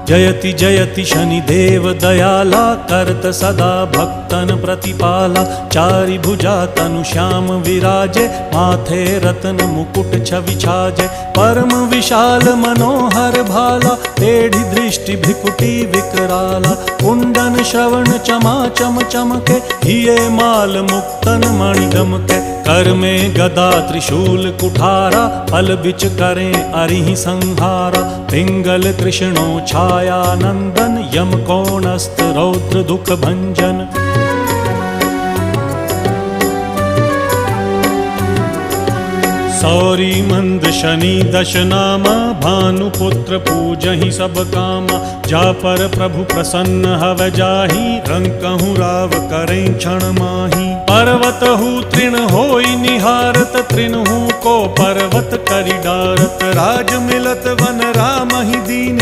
जयति जयति शनिदेव दयाला, करत सदा भक्तन प्रतिपाला। चारि भुजा तनु श्याम विराजे, माथे रत्न मुकुट छवि छाजे। परम विशाल मनोहर भाला, टेढ़ी दृष्टि भ्रिकुटी विकराला। कुंडन श्रवण चमा चम चमके, हिये माल मुक्तन मणि दमके। कर में गदा त्रिशूल कुठारा, फल बिच करें अरिहि संहारा। पिंगल कृष्णो छाया नंदन, यम कोणस्थ रौद्र दुख भंजन। सौरी मंद शनि दश नामा, भानुपुत्र पूजहि सब कामा। जा पर प्रभु प्रसन्न हव जाहि, रंकहु राव करें क्षण माहि। पर्वत हु तृण होई निहारत, तृण हु को पर्वत करि डारत। राज मिलत वन राम ही दीन।